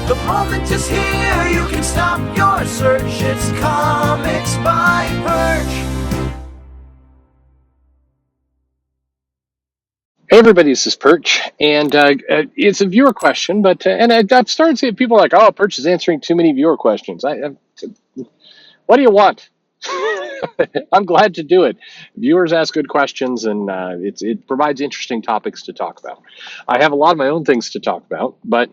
The moment is here, you can stop your search. It's Comics by Perch. Hey everybody, this is Perch, and it's a viewer question, but I've started seeing people like, "Oh, Perch is answering too many viewer questions." What do you want? I'm glad to do it. Viewers ask good questions, and it provides interesting topics to talk about. I have a lot of my own things to talk about, but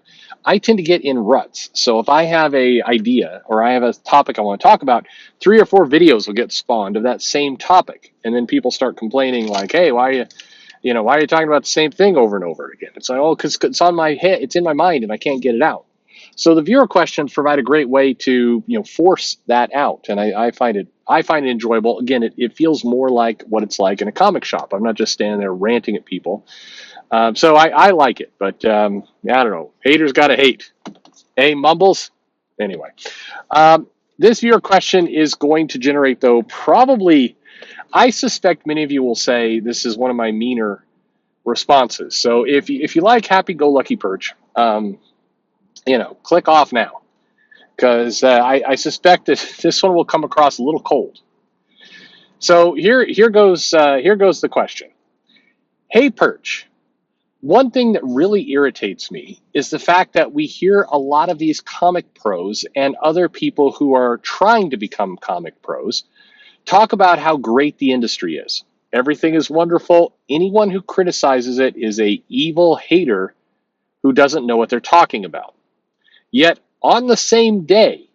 I tend to get in ruts. So if I have a idea or I have a topic I want to talk about, 3 or 4 videos will get spawned of that same topic, and then people start complaining like, "Hey, why are why are you talking about the same thing over and over again?" It's like, oh, because it's on my head, it's in my mind, and I can't get it out. So the viewer questions provide a great way to force that out, and I find it enjoyable. Again, it feels more like what it's like in a comic shop. I'm not just standing there ranting at people. So I like it, but I don't know. Haters gotta hate. Hey, mumbles. Anyway, this viewer question is going to generate, though, probably. I suspect many of you will say this is one of my meaner responses. So if you like happy-go-lucky Perch, click off now, because I suspect that this one will come across a little cold. So here goes the question. Hey Perch, one thing that really irritates me is the fact that we hear a lot of these comic pros and other people who are trying to become comic pros talk about how great the industry is. Everything is wonderful. Anyone who criticizes it is a evil hater who doesn't know what they're talking about. Yet on the same day,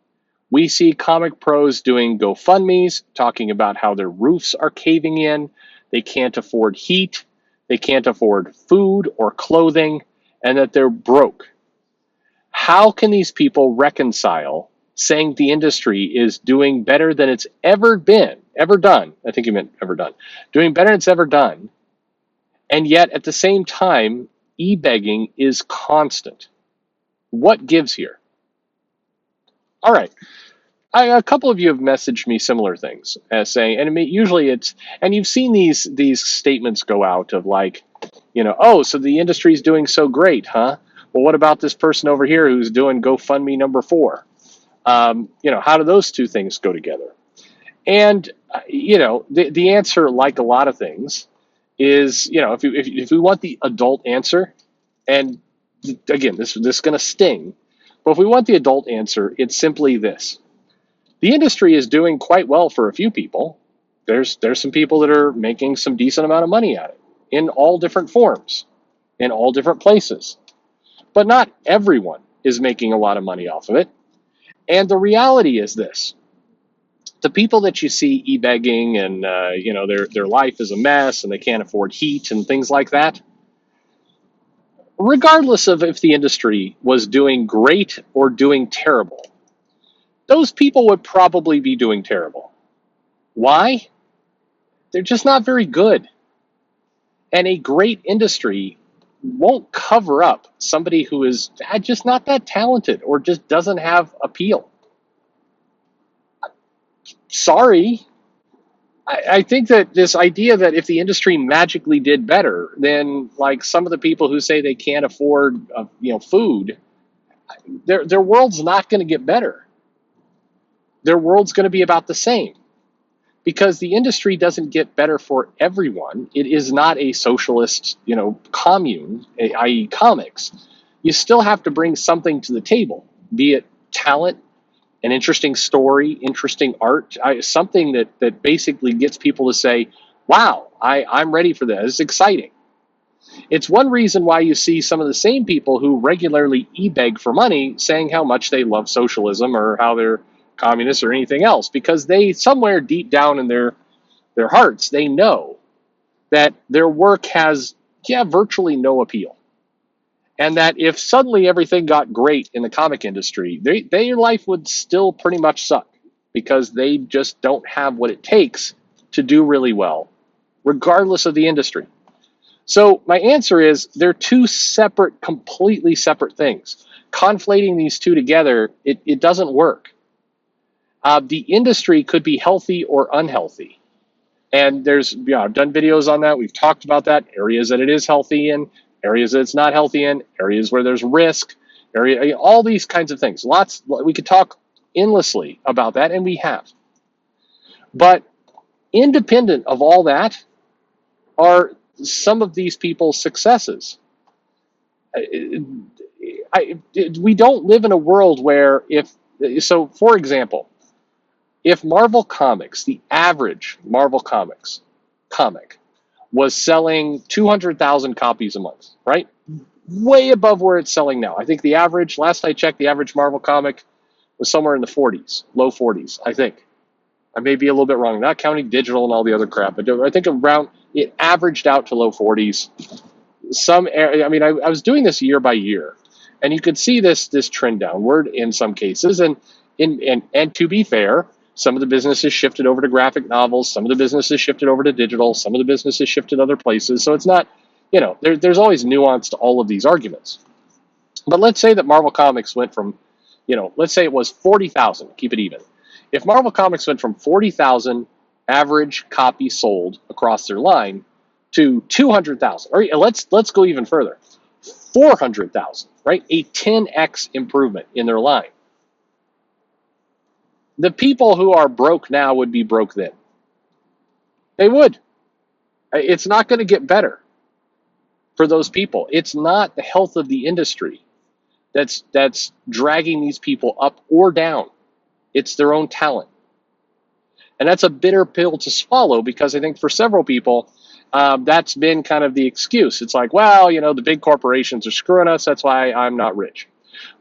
we see comic pros doing GoFundMes, talking about how their roofs are caving in, they can't afford heat, they can't afford food or clothing, and that they're broke. How can these people reconcile saying the industry is doing better than it's ever done? I think you meant ever done. Doing better than it's ever done. And yet at the same time, e-begging is constant. What gives here? All right. A couple of you have messaged me similar things, as saying, and usually it's, and you've seen these statements go out of like, oh, so the industry's doing so great, huh? Well, what about this person over here who's doing GoFundMe number 4? How do those two things go together? And the answer, like a lot of things, is if we want the adult answer, and again, this is going to sting, but if we want the adult answer, it's simply this. The industry is doing quite well for a few people. There's some people that are making some decent amount of money at it in all different forms, in all different places. But not everyone is making a lot of money off of it. And the reality is this. The people that you see e-begging and their life is a mess and they can't afford heat and things like that, regardless of if the industry was doing great or doing terrible, those people would probably be doing terrible. Why? They're just not very good. And a great industry won't cover up somebody who is just not that talented or just doesn't have appeal. Sorry. I think that this idea that if the industry magically did better, then like some of the people who say they can't afford food, their world's not going to get better. Their world's going to be about the same. Because the industry doesn't get better for everyone. It is not a socialist, commune, i.e. comics. You still have to bring something to the table, be it talent, an interesting story, interesting art, something that basically gets people to say, wow, I'm ready for this. It's exciting. It's one reason why you see some of the same people who regularly e-beg for money saying how much they love socialism or how they're communists or anything else, because they somewhere deep down in their hearts, they know that their work has virtually no appeal. And that if suddenly everything got great in the comic industry, their life would still pretty much suck because they just don't have what it takes to do really well, regardless of the industry. So my answer is they're two separate, completely separate things. Conflating these two together, it doesn't work. The industry could be healthy or unhealthy. And I've done videos on that. We've talked about that, areas that it is healthy in, areas that it's not healthy in, areas where there's risk, area, all these kinds of things. Lots, we could talk endlessly about that, and we have. But independent of all that are some of these people's successes. We don't live in a world where so for example, if Marvel Comics, the average Marvel Comics comic was selling 200,000 copies a month, right? Way above where it's selling now. I think the average, last I checked, the average Marvel comic was somewhere in the 40s, low 40s, I think. I may be a little bit wrong, not counting digital and all the other crap, but I think around, it averaged out to low 40s. I was doing this year by year, and you could see this trend downward in some cases. And to be fair, some of the businesses shifted over to graphic novels, some of the businesses shifted over to digital, some of the businesses shifted other places. So it's not, there's always nuance to all of these arguments. But let's say that Marvel Comics went from, let's say it was 40,000, keep it even. If Marvel Comics went from 40,000 average copies sold across their line to 200,000, or let's go even further, 400,000, right? A 10x improvement in their line. The people who are broke now would be broke then. They would. It's not going to get better for those people. It's not the health of the industry that's dragging these people up or down. It's their own talent. And that's a bitter pill to swallow, because I think for several people, that's been kind of the excuse. It's like, well, the big corporations are screwing us. That's why I'm not rich.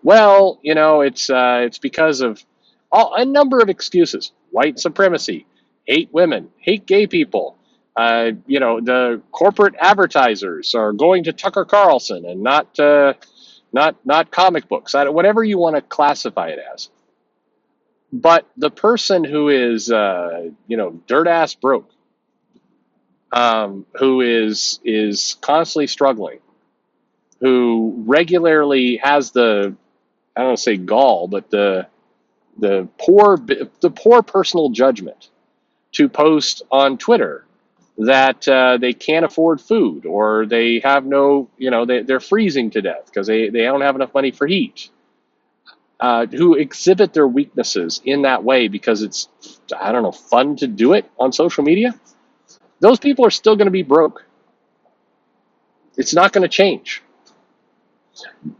Well, it's because of a number of excuses: white supremacy, hate women, hate gay people. The corporate advertisers are going to Tucker Carlson and not comic books. Whatever you want to classify it as. But the person who is, dirt ass broke, who is constantly struggling, who regularly has I don't want to say gall, but the poor personal judgment to post on Twitter that they can't afford food, or they have they're freezing to death because they don't have enough money for heat. Who exhibit their weaknesses in that way because it's, fun to do it on social media, those people are still going to be broke. It's not going to change.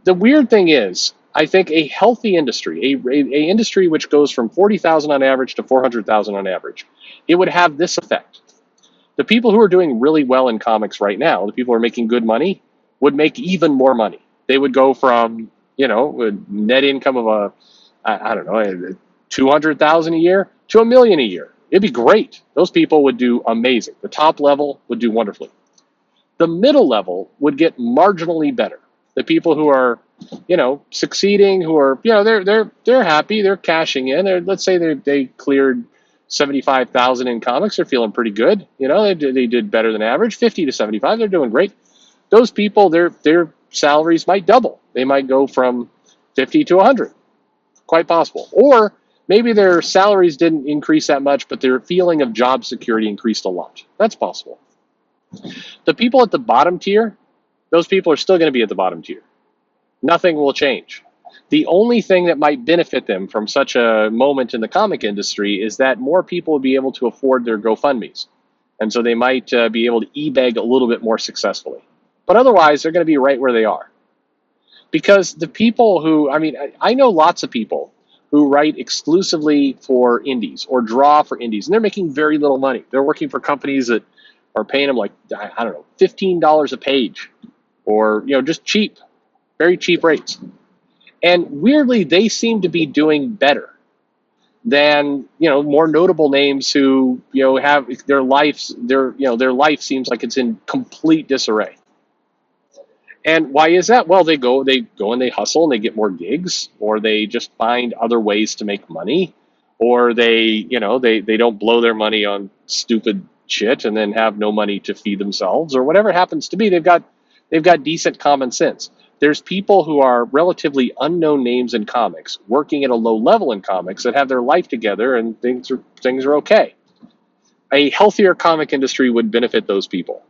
The weird thing is, I think a healthy industry, a industry which goes from 40,000 on average to 400,000 on average, it would have this effect. The people who are doing really well in comics right now, the people who are making good money, would make even more money. They would go from a net income of 200,000 a year to $1 million a year. It'd be great. Those people would do amazing. The top level would do wonderfully. The middle level would get marginally better. The people who are, succeeding, who are, they're happy, they're cashing in. Let's say they cleared 75,000 in comics. They're feeling pretty good. They did better than average. 50 to 75, they're doing great. Those people, their salaries might double. They might go from 50 to 100, quite possible. Or maybe their salaries didn't increase that much, but their feeling of job security increased a lot. That's possible. The people at the bottom tier, those people are still going to be at the bottom tier. Nothing will change. The only thing that might benefit them from such a moment in the comic industry is that more people will be able to afford their GoFundMes. And so they might be able to e-beg a little bit more successfully. But otherwise, they're going to be right where they are. Because the people who, I know lots of people who write exclusively for indies or draw for indies, and they're making very little money. They're working for companies that are paying them $15 a page, or, just cheap, very cheap rates. And weirdly, they seem to be doing better than, more notable names who, have their life seems like it's in complete disarray. And why is that? Well, they go and they hustle and they get more gigs, or they just find other ways to make money, or they don't blow their money on stupid shit and then have no money to feed themselves, or whatever it happens to be. They've got decent common sense. There's people who are relatively unknown names in comics, working at a low level in comics, that have their life together and things are okay. A healthier comic industry would benefit those people.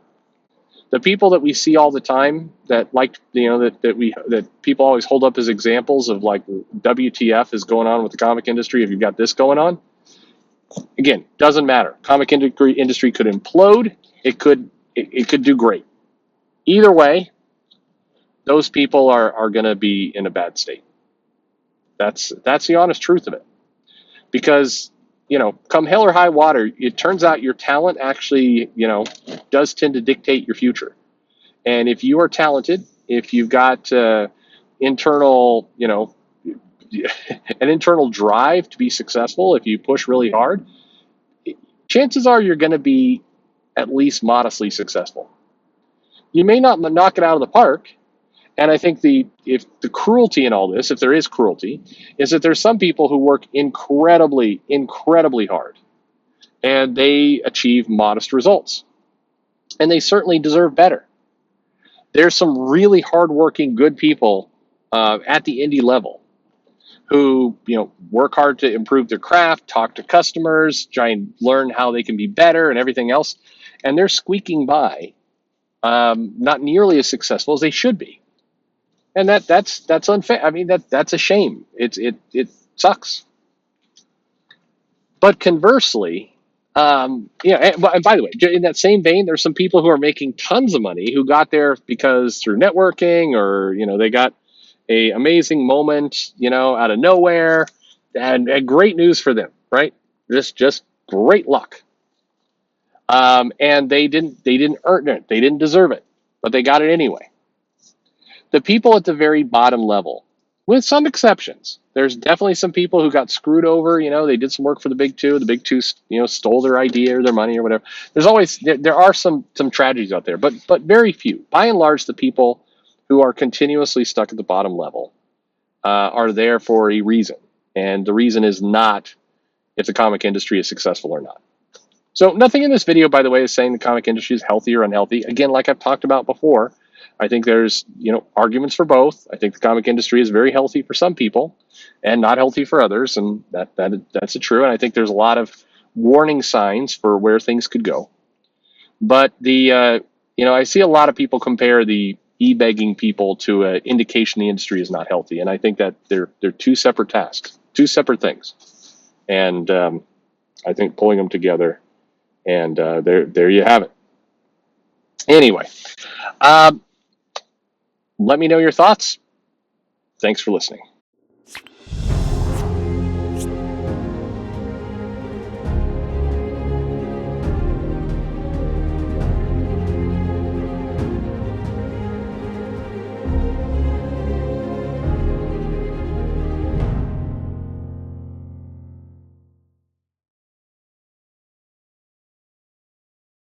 The people that we see all the time that like, that people always hold up as examples of like WTF is going on with the comic industry if you've got this going on. Again, doesn't matter. Comic industry could implode. It could do great. Either way, those people are going to be in a bad state. That's the honest truth of it. Because, come hell or high water, it turns out your talent actually, does tend to dictate your future. And if you are talented, if you've got internal, an internal drive to be successful, if you push really hard, chances are you're going to be at least modestly successful. You may not knock it out of the park. And I think if the cruelty in all this, if there is cruelty, is that there's some people who work incredibly, incredibly hard and they achieve modest results. And they certainly deserve better. There's some really hardworking, good people at the indie level who, work hard to improve their craft, talk to customers, try and learn how they can be better and everything else. And they're squeaking by, not nearly as successful as they should be. And that's unfair. I mean, that's a shame. It sucks. But conversely, and by the way, in that same vein, there's some people who are making tons of money who got there because through networking, or they got a amazing moment, out of nowhere, and great news for them, right? Just great luck. And they didn't earn it, they didn't deserve it, but they got it anyway. The people at the very bottom level, with some exceptions, there's definitely some people who got screwed over. They did some work for the big two. The big two, stole their idea or their money or whatever. There are some tragedies out there, but very few. By and large, the people who are continuously stuck at the bottom level are there for a reason, and the reason is not if the comic industry is successful or not. So nothing in this video, by the way, is saying the comic industry is healthy or unhealthy. Again, like I've talked about before, I think there's, arguments for both. I think the comic industry is very healthy for some people and not healthy for others, and that's true. And I think there's a lot of warning signs for where things could go. But I see a lot of people compare the e-begging people to an indication the industry is not healthy, and I think that they're two separate tasks, two separate things, and I think pulling them together, and there you have it. Anyway. Let me know your thoughts. Thanks for listening.